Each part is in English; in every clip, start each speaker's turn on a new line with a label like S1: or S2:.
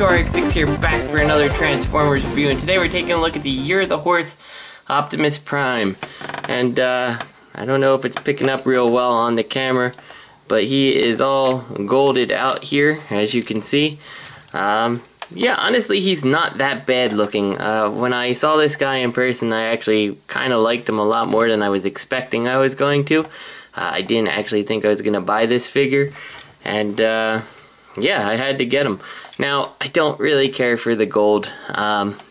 S1: T2RX6 here, back for another Transformers review, and today we're taking a look at the Year of the Horse Optimus Prime. And I don't know if it's picking up real well on the camera, but he is all golded out here, as you can see. Yeah, honestly, he's not that bad looking. When I saw this guy in person, I actually kind of liked him a lot more than I was expecting I was going to. I didn't actually think I was going to buy this figure, and yeah, I had to get him. Now, I don't really care for the gold.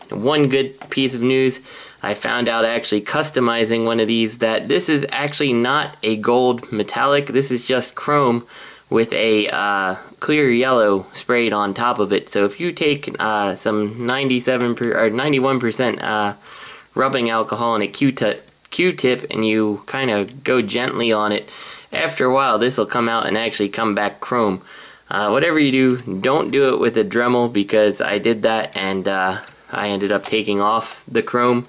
S1: One good piece of news, I found out actually customizing one of these that this is actually not a gold metallic. This is just chrome with a clear yellow sprayed on top of it. So if you take some 91% rubbing alcohol and a Q-tip and you kind of go gently on it, after a while this will come out and actually come back chrome. Whatever you do, don't do it with a Dremel, because I did that and I ended up taking off the chrome,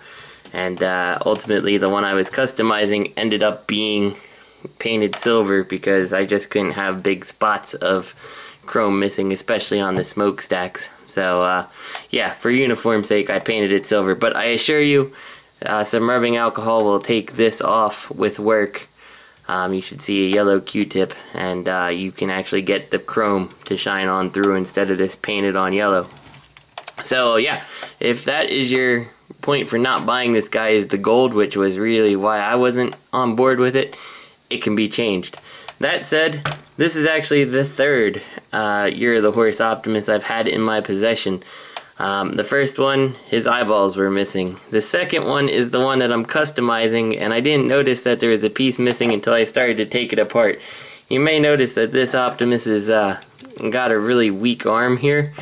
S1: and ultimately the one I was customizing ended up being painted silver because I just couldn't have big spots of chrome missing, especially on the smokestacks. So yeah, for uniform's sake I painted it silver, but I assure you some rubbing alcohol will take this off with work. You should see a yellow Q-tip, and you can actually get the chrome to shine on through instead of this painted on yellow. So yeah, if that is your point for not buying this guy is the gold, which was really why I wasn't on board with it, it can be changed. That said, this is actually the third Year of the Horse Optimus I've had in my possession. The first one, his eyeballs were missing. The second one is the one that I'm customizing, and I didn't notice that there was a piece missing until I started to take it apart. You may notice that this Optimus has got a really weak arm here.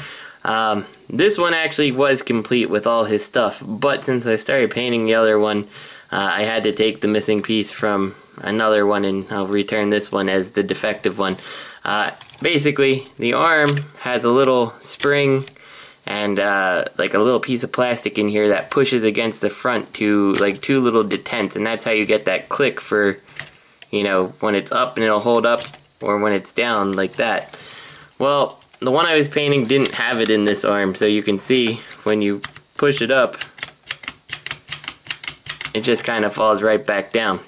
S1: This one actually was complete with all his stuff, but since I started painting the other one, I had to take the missing piece from another one, and I'll return this one as the defective one. Basically, the arm has a little spring and like a little piece of plastic in here that pushes against the front to like two little detents, and that's how you get that click for, you know, when it's up and it'll hold up, or when it's down like that. Well, the one I was painting didn't have it in this arm, so you can see when you push it up, it just kind of falls right back down.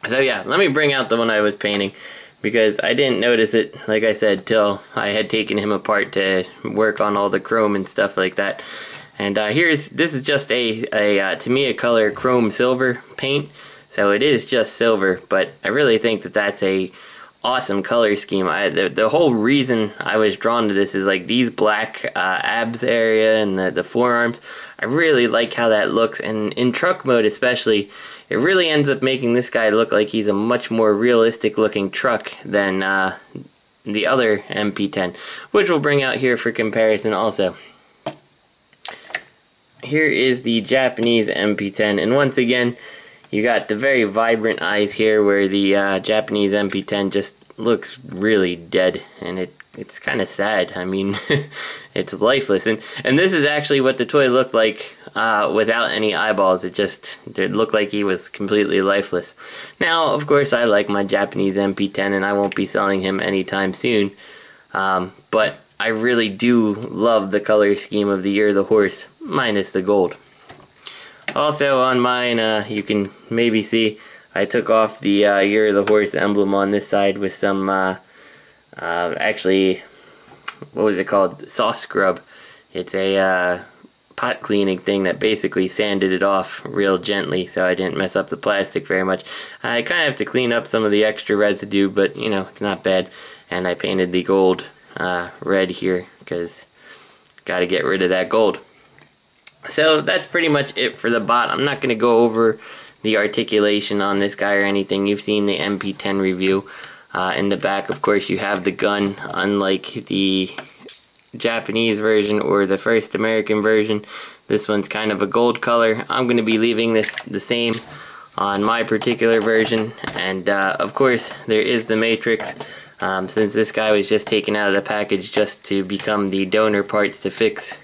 S1: So yeah, let me bring out the one I was painting, because I didn't notice it, like I said, till I had taken him apart to work on all the chrome and stuff like that. And this is just a Tamiya color chrome silver paint, so it is just silver, but I really think that that's a awesome color scheme. The whole reason I was drawn to this is like these black abs area and the forearms. I really like how that looks, and in truck mode especially, it really ends up making this guy look like he's a much more realistic looking truck than the other MP10, which we'll bring out here for comparison also. Here is the Japanese MP10, and once again, you got the very vibrant eyes here, where the Japanese MP10 just looks really dead, and it's kind of sad. I mean, it's lifeless, and this is actually what the toy looked like without any eyeballs. It looked like he was completely lifeless. Now, of course, I like my Japanese MP10, and I won't be selling him anytime soon, but I really do love the color scheme of the Year of the Horse, minus the gold. Also on mine, you can maybe see I took off the Year of the Horse emblem on this side with some, actually, what was it called? Soft scrub. It's a pot cleaning thing that basically sanded it off real gently, so I didn't mess up the plastic very much. I kind of have to clean up some of the extra residue, but you know, it's not bad. And I painted the gold red here, because gotta get rid of that gold. So that's pretty much it for the bot. I'm not going to go over the articulation on this guy or anything. You've seen the MP10 review. In the back, of course, you have the gun. Unlike the Japanese version or the first American version, this one's kind of a gold color. I'm going to be leaving this the same on my particular version. And of course, there is the Matrix. Since this guy was just taken out of the package just to become the donor parts to fix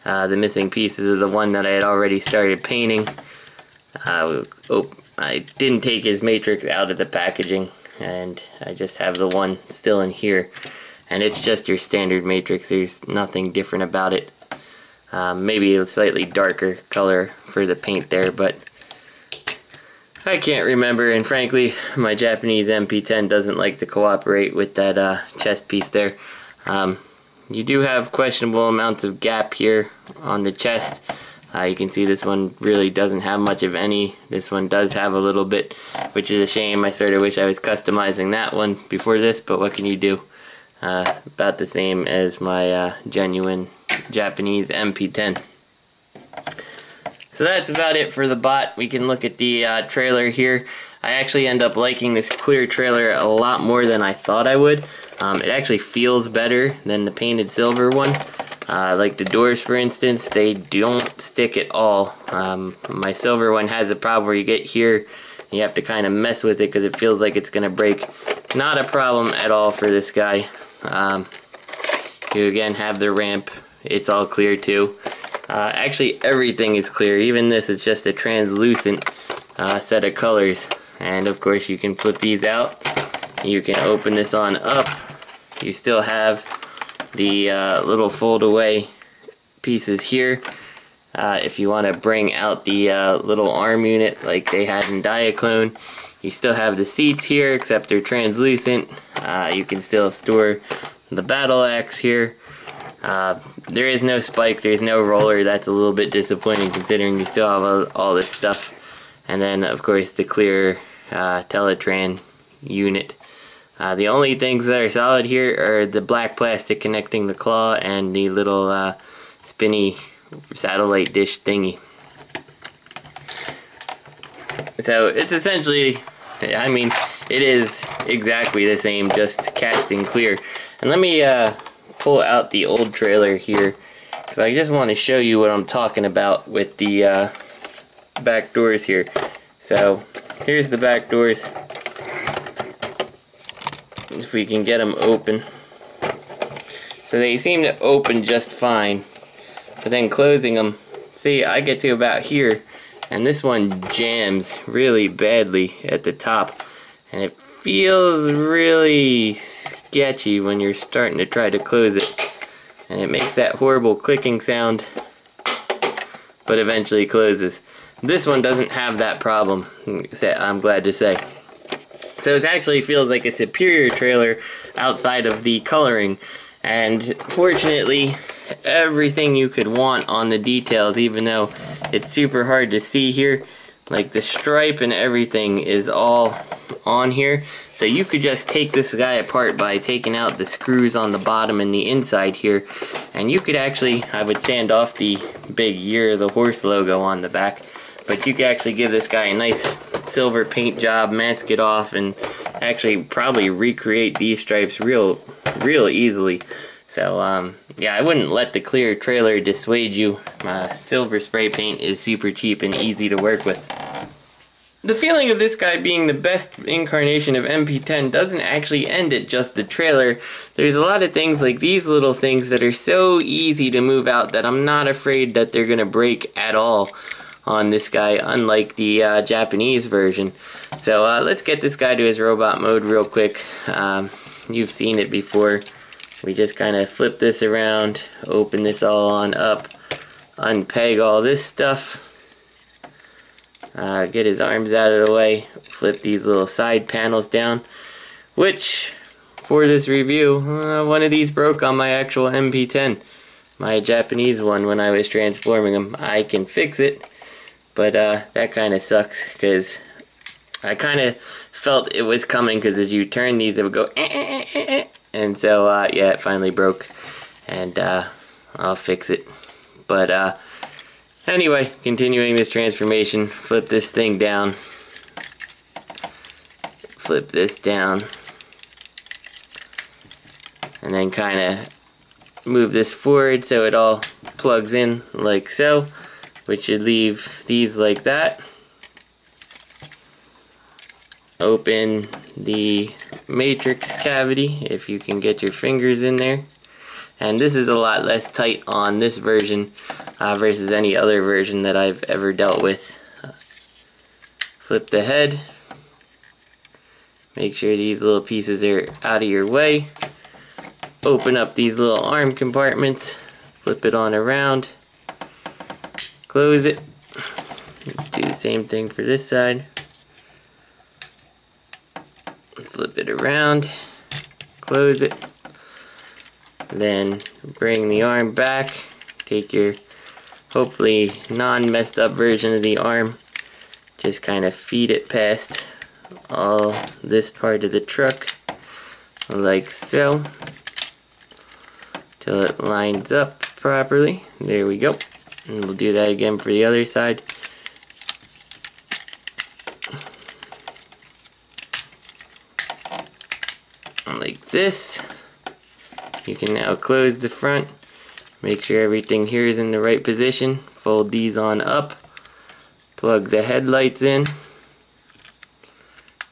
S1: the missing pieces of the one that I had already started painting. I didn't take his Matrix out of the packaging, and I just have the one still in here. and it's just your standard matrix. There's nothing different about it. Maybe a slightly darker color for the paint there, but I can't remember, and frankly my Japanese MP10 doesn't like to cooperate with that chest piece there. You do have questionable amounts of gap here on the chest. You can see this one really doesn't have much of any. This one does have a little bit, which is a shame. I sort of wish I was customizing that one before this, but what can you do? About the same as my genuine Japanese MP10. So that's about it for the bot. We can look at the trailer here. I actually end up liking this clear trailer a lot more than I thought I would. It actually feels better than the painted silver one. Like the doors, for instance, they don't stick at all. My silver one has a problem where you get here, you have to kind of mess with it because it feels like it's going to break. Not a problem at all for this guy. You again have the ramp. It's all clear too. Actually, everything is clear. Even this is just a translucent set of colors. And of course, you can flip these out. You can open this on up. You still have the little fold away pieces here. If you want to bring out the little arm unit like they had in Diaclone, you still have the seats here, except they're translucent. You can still store the battle axe here. There is no spike, there's no roller. That's a little bit disappointing considering you still have all this stuff. And then of course the clear Teletran unit. The only things that are solid here are the black plastic connecting the claw and the little spinny satellite dish thingy. So it's essentially, I mean, it is exactly the same, just casting clear. And let me pull out the old trailer here, because I just want to show you what I'm talking about with the back doors here. So here's the back doors. If we can get them open. So they seem to open just fine, but then closing them, see, I get to about here and this one jams really badly at the top, and it feels really sketchy when you're starting to try to close it, and it makes that horrible clicking sound, but eventually closes. This one doesn't have that problem, I'm glad to say. So it actually feels like a superior trailer outside of the coloring, and fortunately everything you could want on the details, even though it's super hard to see here, like the stripe and everything is all on here. So you could just take this guy apart by taking out the screws on the bottom and the inside here, and you could actually, I would sand off the big Year of the Horse logo on the back, but you could actually give this guy a nice silver paint job, mask it off, and actually probably recreate these stripes real easily. So yeah, I wouldn't let the clear trailer dissuade you. Silver spray paint is super cheap and easy to work with. The feeling of this guy being the best incarnation of MP10 doesn't actually end at just the trailer. There's a lot of things like these little things that are so easy to move out that I'm not afraid that they're gonna break at all on this guy, unlike the Japanese version. So let's get this guy to his robot mode real quick. You've seen it before. We just kind of flip this around, open this all on up, unpeg all this stuff, get his arms out of the way, flip these little side panels down, which, for this review, one of these broke on my actual MP10, my Japanese one, when I was transforming him. I can fix it, but that kind of sucks, because I kind of felt it was coming, because as you turn these, it would go and so yeah, it finally broke, and I'll fix it. But anyway, continuing this transformation, flip this thing down, flip this down, and then kind of move this forward so it all plugs in like so, which should leave these like that. Open the matrix cavity if you can get your fingers in there, and this is a lot less tight on this version versus any other version that I've ever dealt with. Flip the head, make sure these little pieces are out of your way, open up these little arm compartments, flip it on around, close it, do the same thing for this side, flip it around, close it, then bring the arm back, take your hopefully non-messed up version of the arm, just kind of feed it past all this part of the truck like so till it lines up properly. There we go. And we'll do that again for the other side. Like this. You can now close the front, make sure everything here is in the right position, fold these on up, plug the headlights in,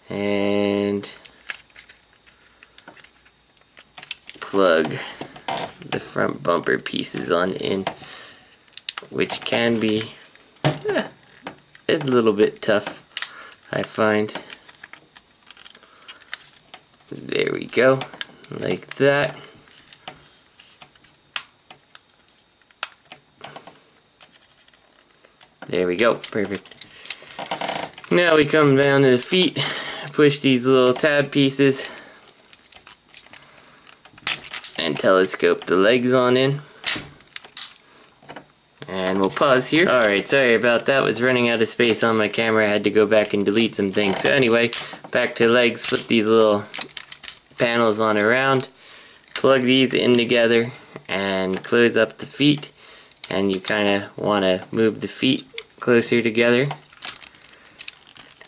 S1: and plug the front bumper pieces on in, which can be a little bit tough, I find. There we go, like that. There we go, perfect. Now we come down to the feet, push these little tab pieces, and telescope the legs on in. And we'll pause here. Alright, sorry about that, was running out of space on my camera, I had to go back and delete some things. So anyway, back to legs, flip these little panels on around, plug these in together, and close up the feet. And you kind of want to move the feet closer together.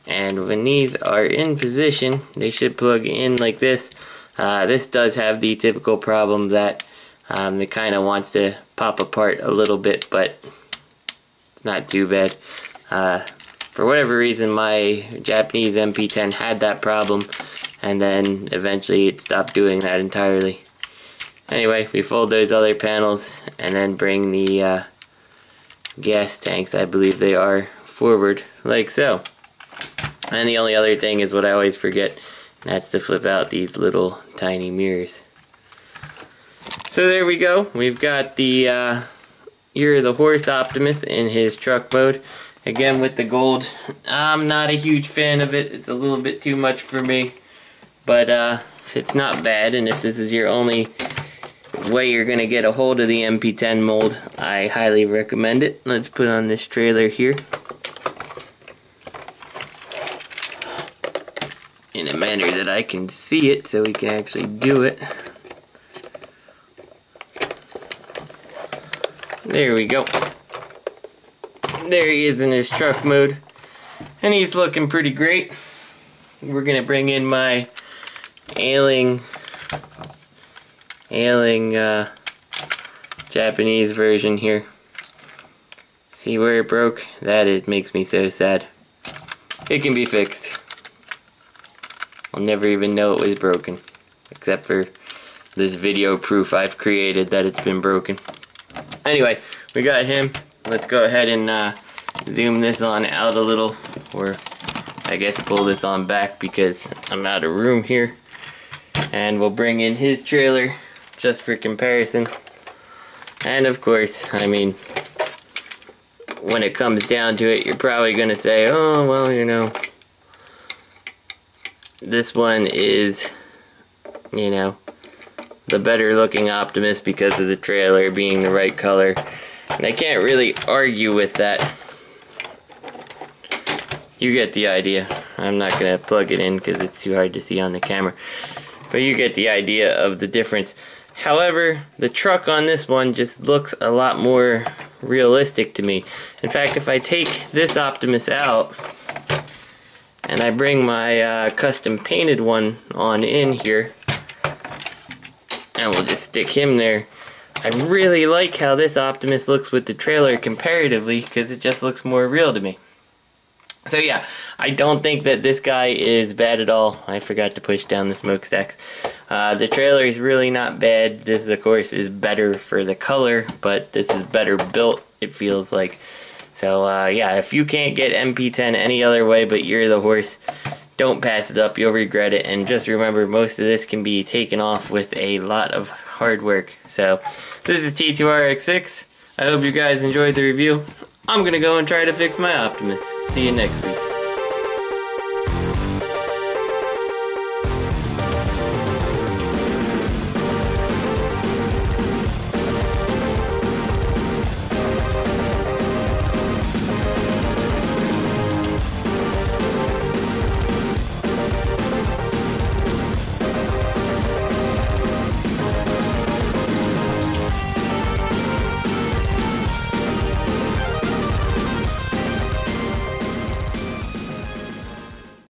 S1: And when these are in position, they should plug in like this. This does have the typical problem that it kind of wants to pop apart a little bit, but it's not too bad. For whatever reason, my Japanese MP10 had that problem, and then eventually it stopped doing that entirely. Anyway, we fold those other panels and then bring the gas tanks, I believe they are, forward like so. And the only other thing is what I always forget, and that's to flip out these little tiny mirrors. So there we go. We've got the Year of the Horse Optimus in his truck mode. Again with the gold. I'm not a huge fan of it. It's a little bit too much for me. But it's not bad, and if this is your only way you're going to get a hold of the MP10 mold, I highly recommend it. Let's put on this trailer here in a manner that I can see it so we can actually do it. There we go. There he is in his truck mode, and he's looking pretty great. We're going to bring in my ailing Japanese version here. See where it broke? It makes me so sad. It can be fixed. I'll never even know it was broken, except for this video proof I've created that it's been broken. Anyway, we got him. Let's go ahead and zoom this on out a little, or I guess pull this on back because I'm out of room here. And we'll bring in his trailer just for comparison. And of course, I mean, when it comes down to it, you're probably gonna say, oh, well, you know, this one is, you know, the better looking Optimus because of the trailer being the right color. And I can't really argue with that. You get the idea. I'm not gonna plug it in because it's too hard to see on the camera. But you get the idea of the difference. However, the truck on this one just looks a lot more realistic to me. In fact, if I take this Optimus out and I bring my custom painted one on in here, and we'll just stick him there, I really like how this Optimus looks with the trailer comparatively, because it just looks more real to me. So yeah, I don't think that this guy is bad at all. I forgot to push down the smokestacks. The trailer is really not bad. This, of course, is better for the color, but this is better built, it feels like. So yeah, if you can't get MP10 any other way but Year the Horse, don't pass it up. You'll regret it. And just remember, most of this can be taken off with a lot of hard work. So, this is T2RX6. I hope you guys enjoyed the review. I'm gonna go and try to fix my Optimus. See you next week.